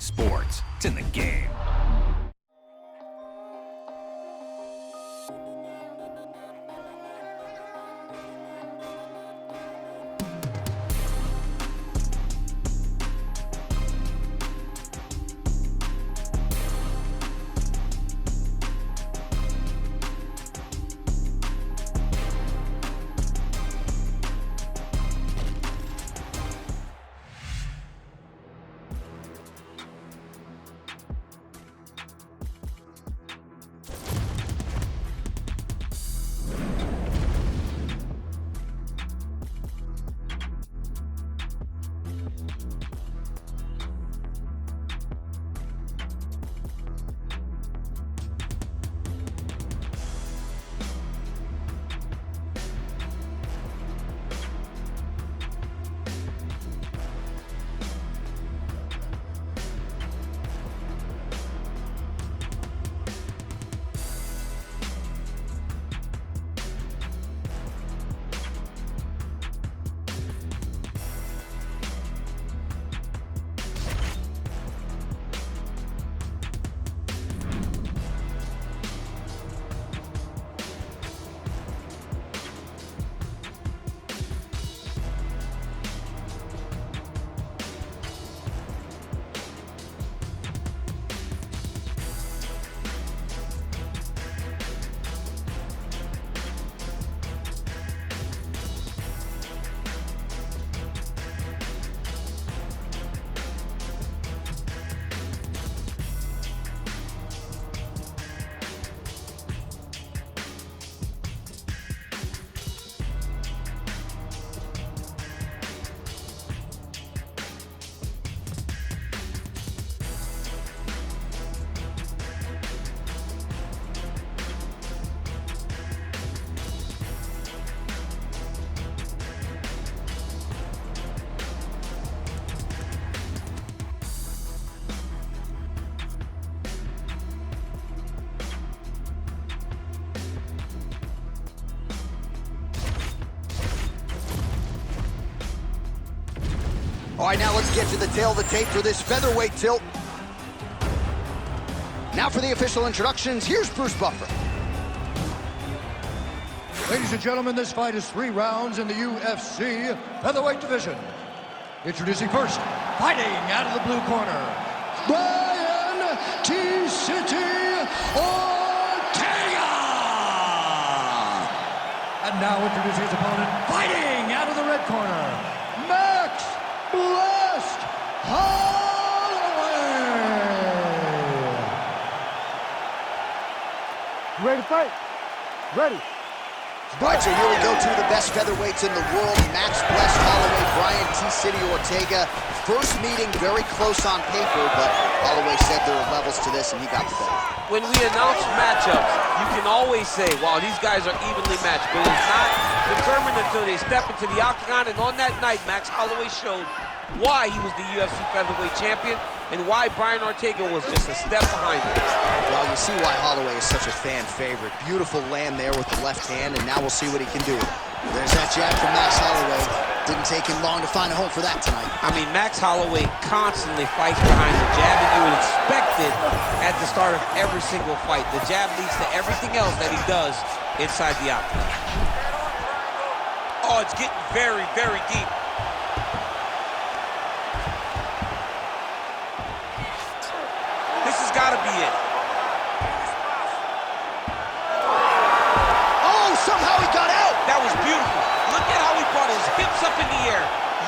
Sports. It's in the game. All right, now let's get to the tail of the tape for this featherweight tilt. Now for the official introductions, here's Bruce Buffer. Ladies and gentlemen, this fight is 3 rounds in the UFC featherweight division. Introducing first, fighting out of the blue corner, Brian T-City Ortega! And now introducing his opponent, fighting out of the red corner, Max Blessed Holloway! Ready to fight? Ready. All right, so here we go, 2 of the best featherweights in the world, Max Blessed Holloway, Brian T-City Ortega. First meeting very close on paper, but Holloway said there were levels to this, and he got the better. When we announce matchups, you can always say, wow, these guys are evenly matched, but it's not determined until they step into the octagon, and on that night, Max Holloway showed why he was the UFC featherweight champion and why Brian Ortega was just a step behind him. Well, you see why Holloway is such a fan favorite. Beautiful land there with the left hand, and now we'll see what he can do with it. There's that jab from Max Holloway. Didn't take him long to find a home for that tonight. I mean, Max Holloway constantly fights behind the jab, and you would expect it at the start of every single fight. The jab leads to everything else that he does inside the octagon. Oh, it's getting very, very deep. This has got to be it. Oh, somehow he got out! That was beautiful. Look at how he brought his hips up in the air,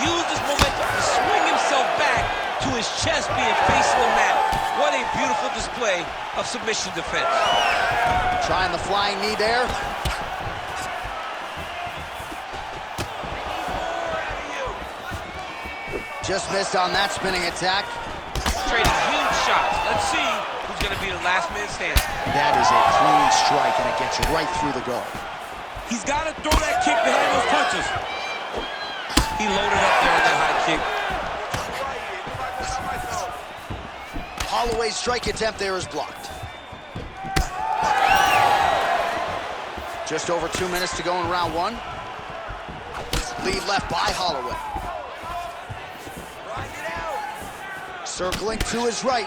used his momentum to swing himself back to his chest being facing the mat. What a beautiful display of submission defense. Trying the flying knee there. Just missed on that spinning attack. Trading huge shots. Let's see who's going to be the last man standing. That is a clean strike, and it gets right through the guard. He's got to throw that kick behind those punches. He loaded up there on that high kick. Holloway's strike attempt there is blocked. Just over 2 minutes to go in round 1. Lead left by Holloway. Circling to his right.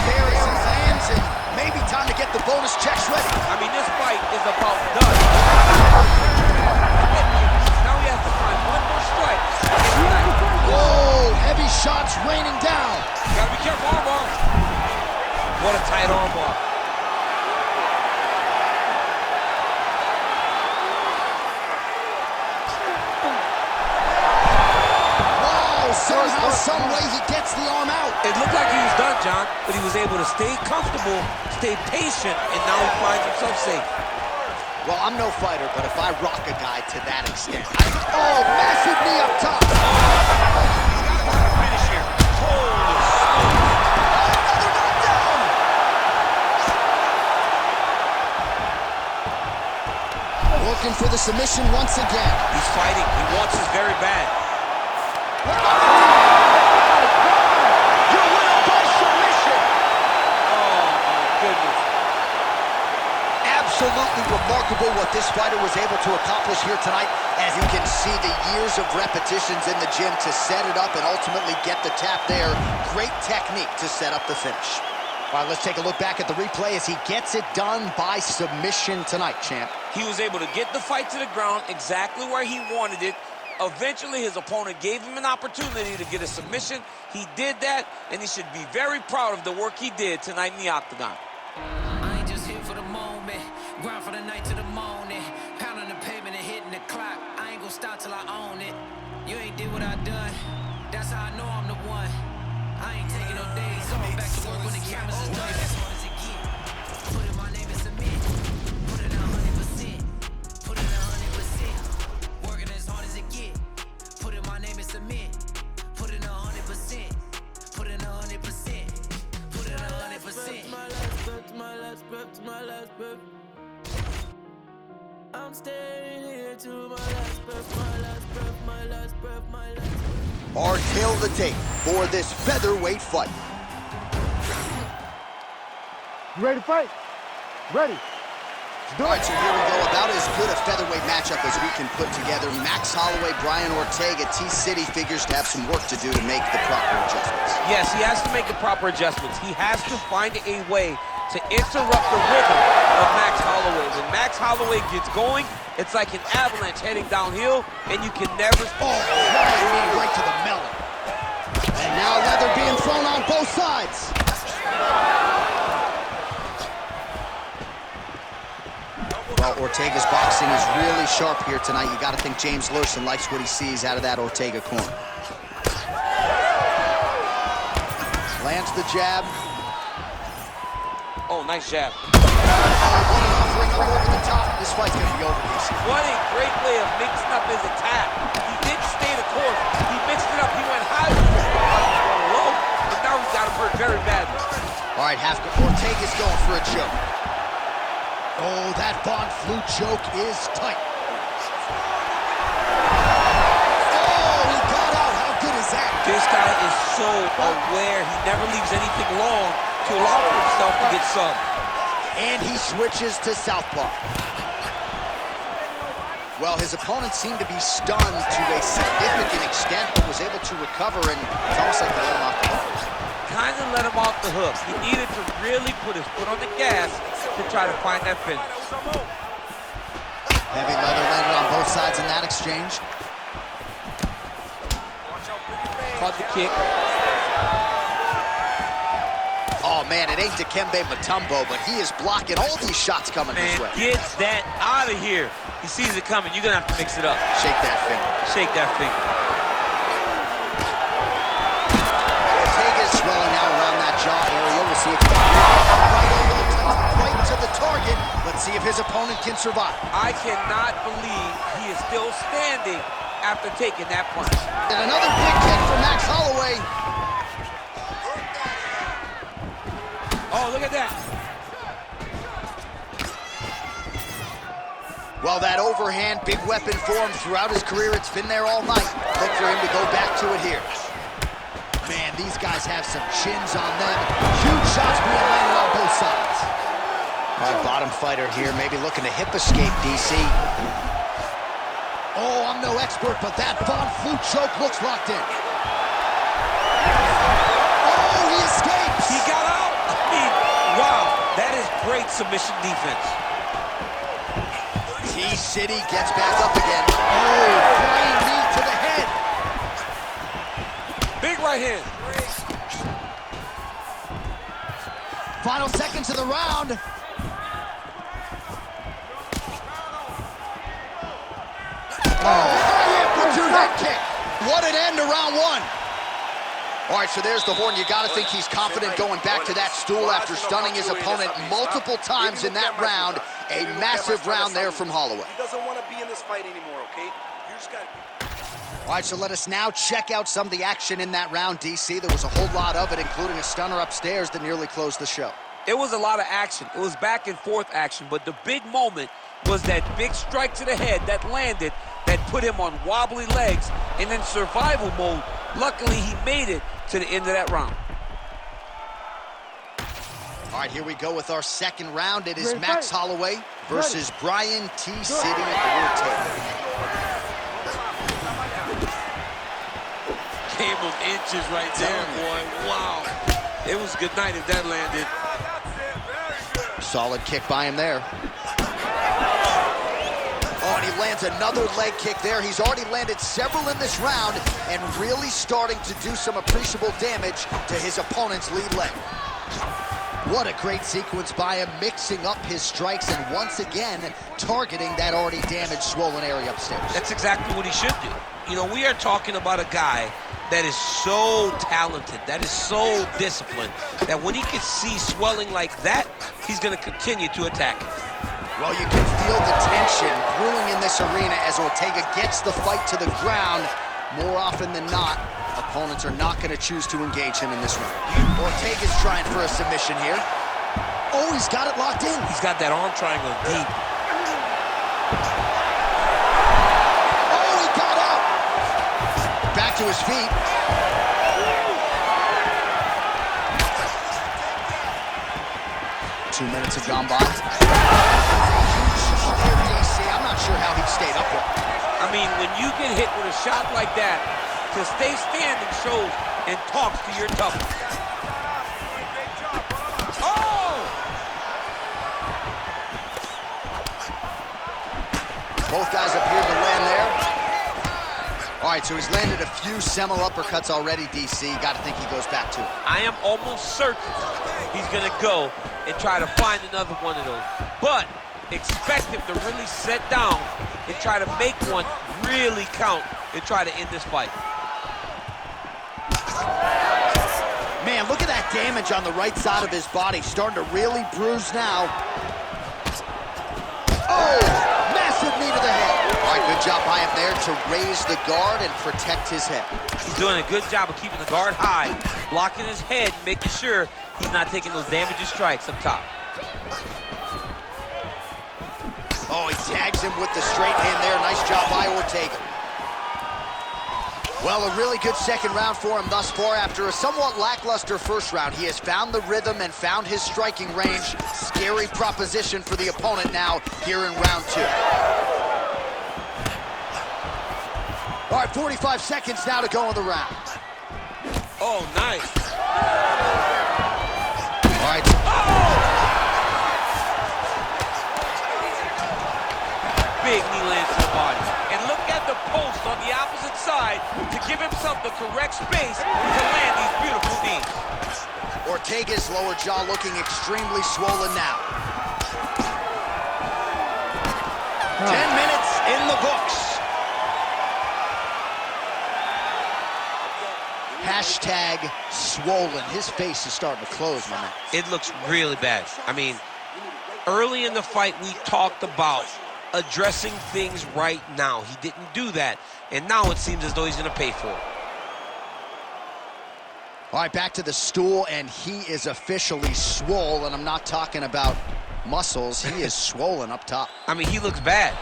There as he lands, and maybe time to get the bonus checks ready. I mean, this fight is about done. Now he has to find one more strike. Whoa, heavy shots raining down. Gotta be careful, armbar. What a tight armbar. Somehow, some way, he gets the arm out. It looked like he was done, John, but he was able to stay comfortable, stay patient, and now he finds himself safe. Well, I'm no fighter, but if I rock a guy to that extent, oh, massive knee up top. Finish here. Holy smokes. Another knockdown. Looking for the submission once again. He's fighting. He wants this very bad. Your winner by submission. Oh, my goodness. Absolutely remarkable what this fighter was able to accomplish here tonight. As you can see, the years of repetitions in the gym to set it up and ultimately get the tap there. Great technique to set up the finish. All right, let's take a look back at the replay as he gets it done by submission tonight, champ. He was able to get the fight to the ground exactly where he wanted it. Eventually, his opponent gave him an opportunity to get a submission. He did that, and he should be very proud of the work he did tonight in the octagon. I ain't just here for the moment, grind for the night to the morning, pounding the pavement and hitting the clock. I ain't gonna stop till I own it. You ain't did what I done, that's how I know I'm the one. I ain't taking no days off, back to work when the cameras is done. As hard as it get, put in my name and submit, put it 100%, put it 100%, working as hard as it get, put in my name and submit, put it 100%, put it 100%, put it 100%. My last breath. I'm staying here to my last breath, my last breath, my last breath, my last breath. Our tail of the tape for this featherweight fight. You ready to fight? Ready. All right, so here we go. About as good a featherweight matchup as we can put together. Max Holloway, Brian Ortega. T-City figures to have some work to do to make the proper adjustments. Yes, he has to make the proper adjustments. He has to find a way to interrupt the rhythm of Max Holloway. When Max Holloway gets going, it's like an avalanche heading downhill, and you can never... Oh, right to the melon. And now leather being thrown on both sides. Well, Ortega's boxing is really sharp here tonight. You got to think James Lurson likes what he sees out of that Ortega corner. Lands the jab. Oh, nice jab. Over the top. This fight's going to be over, DC. What a great way of mixing up his attack. He didn't stay the course. He mixed it up. He went high, low, but now he's got him hurt very badly. All right, Ortega's going for a choke. Oh, that Von Flue choke is tight. Oh, he got out. How good is that? This guy is so aware. He never leaves anything long to allow for himself to get subbed. And he switches to southpaw. Well, his opponent seemed to be stunned to a significant extent, but was able to recover, and it's almost like they let him off the hook. Kind of let him off the hook. He needed to really put his foot on the gas to try to find that finish. Heavy leather landed on both sides in that exchange. Caught the kick. Oh, man, it ain't Dikembe Mutombo, but he is blocking all these shots coming his way. Get that out of here. He sees it coming. You're going to have to mix it up. Shake that finger. Shake that finger. Ortega's swelling now around that jaw area. We'll see if he can right over the top, right to the target. Let's see if his opponent can survive. I cannot believe he is still standing after taking that punch. And another big kick for Max Holloway. Oh, look at that. Well, that overhand, big weapon for him throughout his career. It's been there all night. Look for him to go back to it here. Man, these guys have some chins on them. Huge shots being landed on both sides. All right, bottom fighter here, maybe looking to hip escape, DC. Oh, I'm no expert, but that Von Flue choke looks locked in. Oh, he escapes. He got out. I mean, wow, that is great submission defense. T-City gets back up again. Oh, flying knee to the head. Big right hand. Final seconds of the round. Oh, amplitude head kick. What an end to round one. All right, so there's the horn. You got to think he's confident going back to that stool after stunning his opponent multiple times in that round. A massive round there from Holloway. He doesn't want to be in this fight anymore, okay? You just got to... All right, so let us now check out some of the action in that round, DC. There was a whole lot of it, including a stunner upstairs that nearly closed the show. It was a lot of action. It was back and forth action, but the big moment was that big strike to the head that landed, that put him on wobbly legs, and in survival mode. Luckily, he made it to the end of that round. All right, here we go with our second round. It is Max Holloway versus Brian T-City Ortega. Game of inches right there, boy. Wow. It was good night if that landed. Solid kick by him there. Oh, and he lands another leg kick there. He's already landed several in this round and really starting to do some appreciable damage to his opponent's lead leg. What a great sequence by him, mixing up his strikes and once again targeting that already damaged, swollen area upstairs. That's exactly what he should do. You know, we are talking about a guy that is so talented, that is so disciplined, that when he can see swelling like that, he's going to continue to attack it. Well, you can feel the tension brewing in this arena as Ortega gets the fight to the ground. More often than not, opponents are not going to choose to engage him in this round. Ortega's trying for a submission here. Oh, he's got it locked in. He's got that arm triangle deep. Oh, he got out. Back to his feet. 2 minutes have gone by. I'm not sure how he stayed upright. I mean, when you get hit with a shot like that, to stay standing shows and talks to your toughness. Oh! Both guys appeared to land there. All right, so he's landed a few seminal uppercuts already, DC. Got to think he goes back to it. I am almost certain he's going to go and try to find another one of those. But expect him to really sit down and try to make one really count and try to end this fight. Man, look at that damage on the right side of his body. Starting to really bruise now. Oh, massive knee to the head. All right, good job by him there to raise the guard and protect his head. He's doing a good job of keeping the guard high, blocking his head, making sure he's not taking those damaging strikes up top. Oh, he tags him with the straight hand there. Nice job by Ortega. Well, a really good second round for him thus far. After a somewhat lackluster first round, he has found the rhythm and found his striking range. Scary proposition for the opponent now here in round two. All right, 45 seconds now to go in the round. Oh, nice. All right. Big knee lands to the body. And look at the post on the opposite side to give himself the correct space to land these beautiful knees. Ortega's lower jaw looking extremely swollen now. 10 minutes in the books. Hashtag swollen. His face is starting to close, my man. It looks really bad. I mean, early in the fight, we talked about addressing things right now. He didn't do that, and now it seems as though he's going to pay for it. All right, back to the stool, and he is officially swole, and I'm not talking about muscles. He is swollen up top. I mean, he looks bad.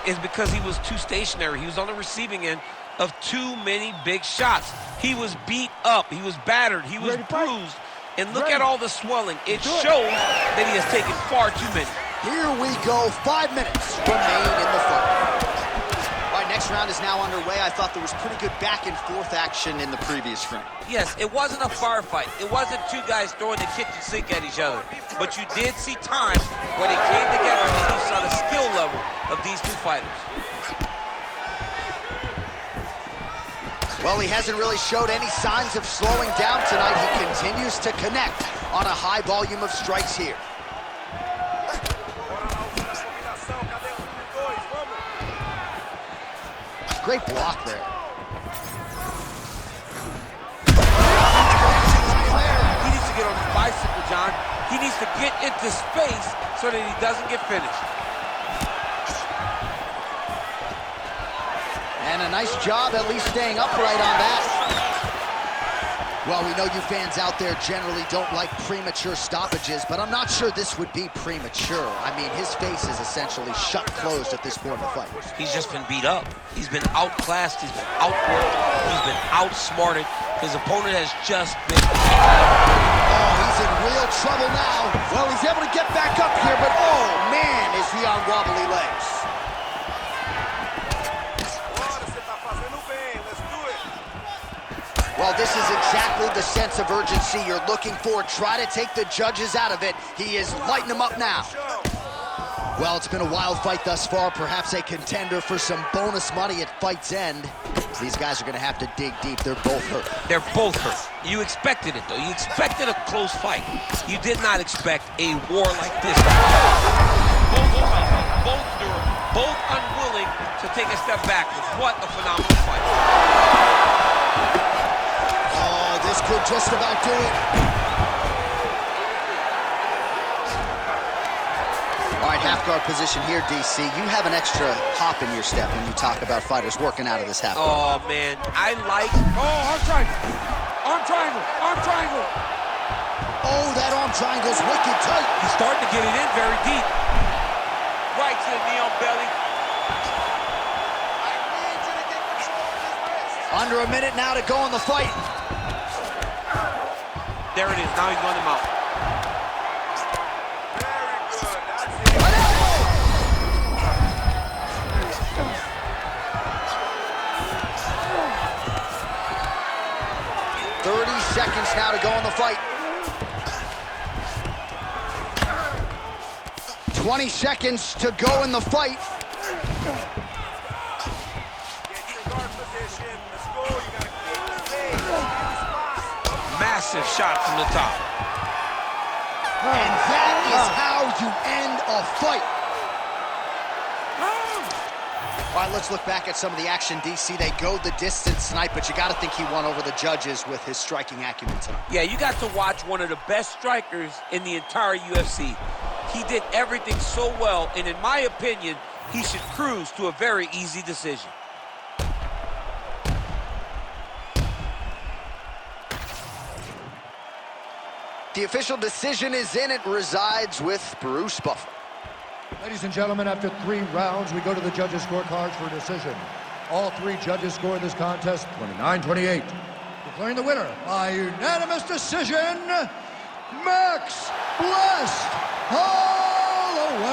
It's because he was too stationary. He was on the receiving end of too many big shots. He was beat up. He was battered. He was bruised. And look at all the swelling. It shows that he has taken far too many. Here we go. 5 minutes remain in the fight. All right, this round is now underway. I thought there was pretty good back and forth action in the previous frame. Yes, it wasn't a firefight. It wasn't two guys throwing the kitchen sink at each other. But you did see times where they came together and you saw the skill level of these two fighters. Well, he hasn't really showed any signs of slowing down tonight. He continues to connect on a high volume of strikes here. Great block there. He needs to get on his bicycle, John. He needs to get into space so that he doesn't get finished. And a nice job at least staying upright on that. Well, we know you fans out there generally don't like premature stoppages, but I'm not sure this would be premature. I mean, his face is essentially shut closed at this point in the fight. He's just been beat up. He's been outclassed. He's been outworked. He's been outsmarted. His opponent has just been... Oh, he's in real trouble now. Well, he's able to get back up here, but oh, man, is he on wobbly legs. Well, this is exactly the sense of urgency you're looking for. Try to take the judges out of it. He is lighting them up now. Well, it's been a wild fight thus far. Perhaps a contender for some bonus money at fight's end. These guys are going to have to dig deep. They're both hurt. They're both hurt. You expected it, though. You expected a close fight. You did not expect a war like this. Both fight, both durable, both unwilling to take a step backwards. What a phenomenal fight. This could just about do it. All right, half guard position here, DC. You have an extra hop in your step when you talk about fighters working out of this half guard. Oh, man, I like... Oh, arm triangle. Arm triangle. Arm triangle. Oh, that arm triangle's wicked tight. He's starting to get it in very deep. Right to the knee on belly. Under a minute now to go in the fight. There it is. Now he's running him out. Very good. 30 seconds now to go in the fight. 20 seconds to go in the fight. Massive shot from the top. And that is how you end a fight. All right, let's look back at some of the action, DC. They go the distance tonight, but you got to think he won over the judges with his striking acumen tonight. Yeah, you got to watch one of the best strikers in the entire UFC. He did everything so well, and in my opinion, he should cruise to a very easy decision. The official decision is in. It resides with Bruce Buffer. Ladies and gentlemen, after 3 rounds, we go to the judges' scorecards for a decision. All 3 judges scored this contest 29-28. Declaring the winner by unanimous decision, Max Blessed Holloway.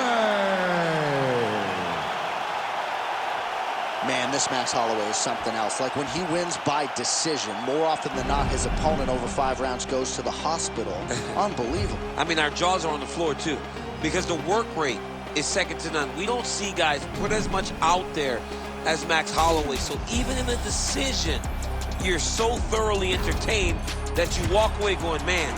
Man, this Max Holloway is something else. Like when he wins by decision, more often than not, his opponent over 5 rounds goes to the hospital. Unbelievable. I mean, our jaws are on the floor, too, because the work rate is second to none. We don't see guys put as much out there as Max Holloway. So even in a decision, you're so thoroughly entertained that you walk away going, man,